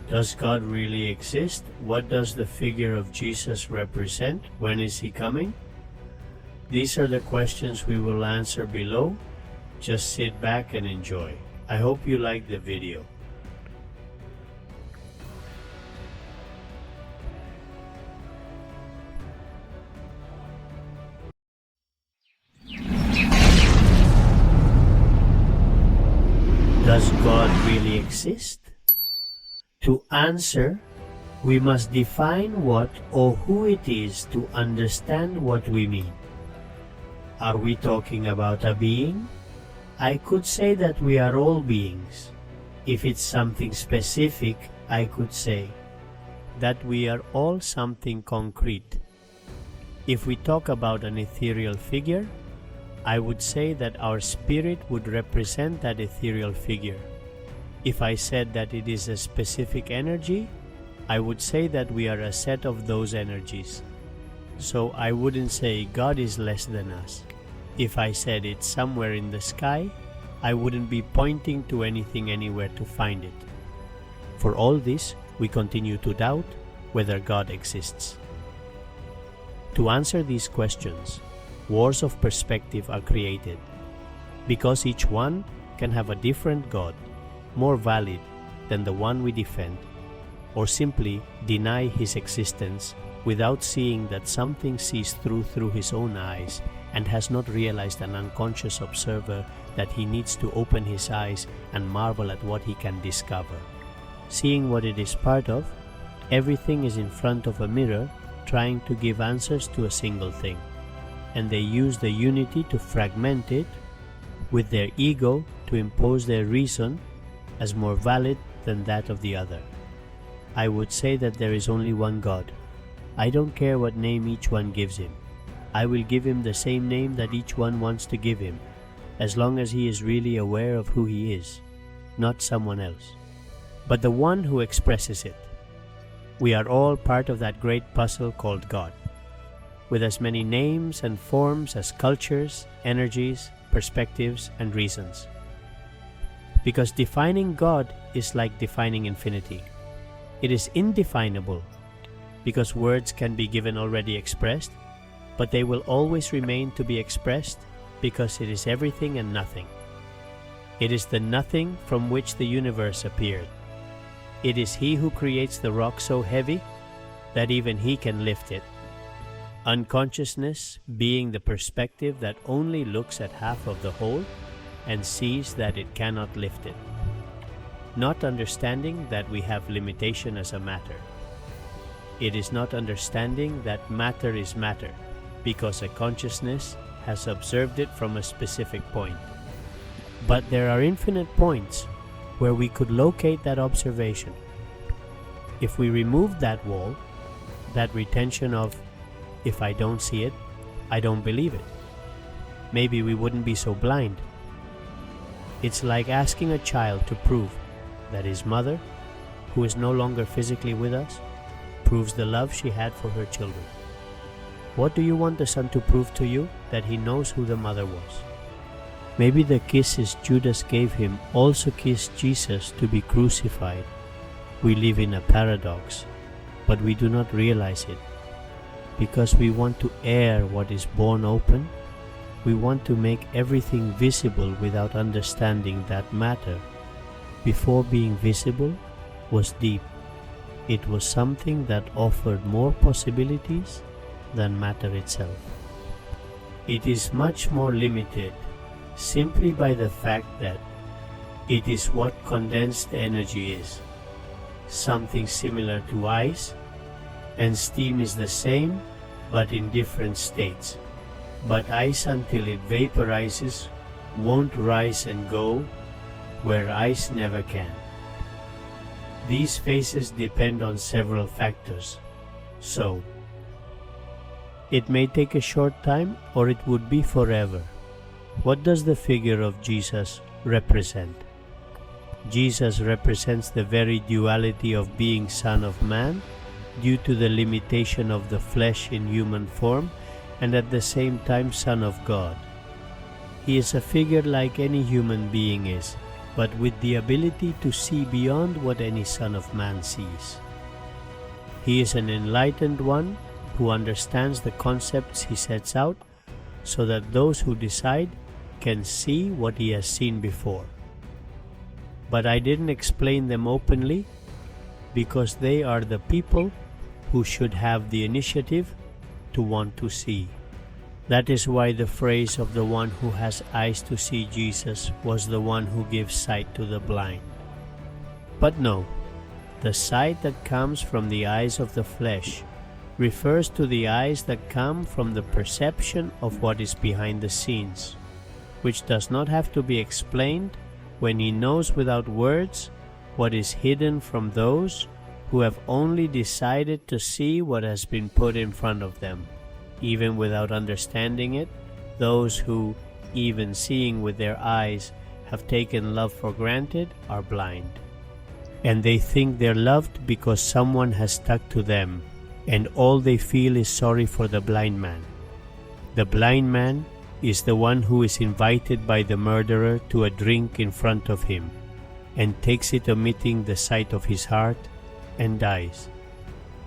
Does God really exist? What does the figure of Jesus represent? When is he coming? These are the questions we will answer below. Just sit back and enjoy. I hope you like the video. Does God really exist? To answer, we must define what or who it is to understand what we mean. Are we talking about a being? I could say that we are all beings. If it's something specific, I could say that we are all something concrete. If we talk about an ethereal figure, I would say that our spirit would represent that ethereal figure. If I said that it is a specific energy, I would say that we are a set of those energies. So I wouldn't say God is less than us. If I said it's somewhere in the sky, I wouldn't be pointing to anything anywhere to find it. For all this, we continue to doubt whether God exists. To answer these questions, wars of perspective are created, because each one can have a different God, more valid than the one we defend, or simply deny his existence without seeing that something sees through his own eyes and has not realized an unconscious observer that he needs to open his eyes and marvel at what he can discover. Seeing what it is part of, everything is in front of a mirror trying to give answers to a single thing, and they use the unity to fragment it with their ego to impose their reason as more valid than that of the other. I would say that there is only one God. I don't care what name each one gives him. I will give him the same name that each one wants to give him, as long as he is really aware of who he is, not someone else, but the one who expresses it. We are all part of that great puzzle called God, with as many names and forms as cultures, energies, perspectives, and reasons. Because defining God is like defining infinity. It is indefinable, because words can be given already expressed, but they will always remain to be expressed because it is everything and nothing. It is the nothing from which the universe appeared. It is he who creates the rock so heavy that even he can lift it. Unconsciousness being the perspective that only looks at half of the whole and sees that it cannot lift it. Not understanding that we have limitation as a matter. It is not understanding that matter is matter, because a consciousness has observed it from a specific point. But there are infinite points where we could locate that observation. If we remove that wall, that retention of, if I don't see it, I don't believe it, maybe we wouldn't be so blind. It's like asking a child to prove that his mother, who is no longer physically with us, proves the love she had for her children. What do you want the son to prove to you? That he knows who the mother was. Maybe the kisses Judas gave him also kissed Jesus to be crucified. We live in a paradox, but we do not realize it. Because we want to air what is born open, we want to make everything visible without understanding that matter, before being visible, was deep. It was something that offered more possibilities than matter itself. It is much more limited simply by the fact that it is what condensed energy is. Something similar to ice, and steam is the same but in different states. But ice, until it vaporizes, won't rise and go where ice never can. These phases depend on several factors. So, it may take a short time or it would be forever. What does the figure of Jesus represent? Jesus represents the very duality of being Son of Man due to the limitation of the flesh in human form, and at the same time Son of God. He is a figure like any human being is, but with the ability to see beyond what any Son of Man sees. He is an enlightened one who understands the concepts he sets out, so that those who decide can see what he has seen before. But I didn't explain them openly, because they are the people who should have the initiative to want to see. That is why the phrase of the one who has eyes to see Jesus was the one who gives sight to the blind. But no, the sight that comes from the eyes of the flesh refers to the eyes that come from the perception of what is behind the scenes, which does not have to be explained when he knows without words what is hidden from those who have only decided to see what has been put in front of them. Even without understanding it, those who, even seeing with their eyes, have taken love for granted are blind. And they think they're loved because someone has stuck to them, and all they feel is sorry for the blind man. The blind man is the one who is invited by the murderer to a drink in front of him, and takes it omitting the sight of his heart, and dies.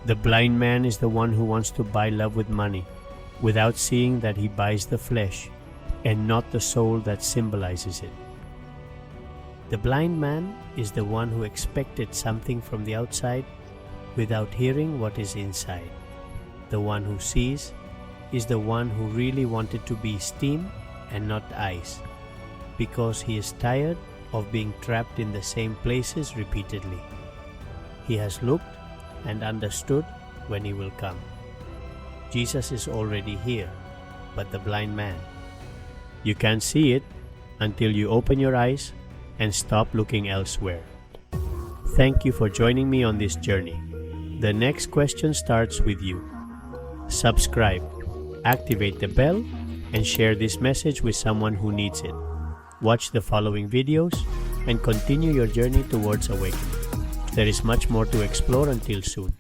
The blind man is the one who wants to buy love with money, without seeing that he buys the flesh, and not the soul that symbolizes it. The blind man is the one who expected something from the outside, without hearing what is inside. The one who sees is the one who really wanted to be steam and not ice, because he is tired of being trapped in the same places repeatedly. He has looked and understood when he will come. Jesus is already here, but the blind man. You can't see it until you open your eyes and stop looking elsewhere. Thank you for joining me on this journey. The next question starts with you. Subscribe, activate the bell, and share this message with someone who needs it. Watch the following videos and continue your journey towards awakening. There is much more to explore. Until soon.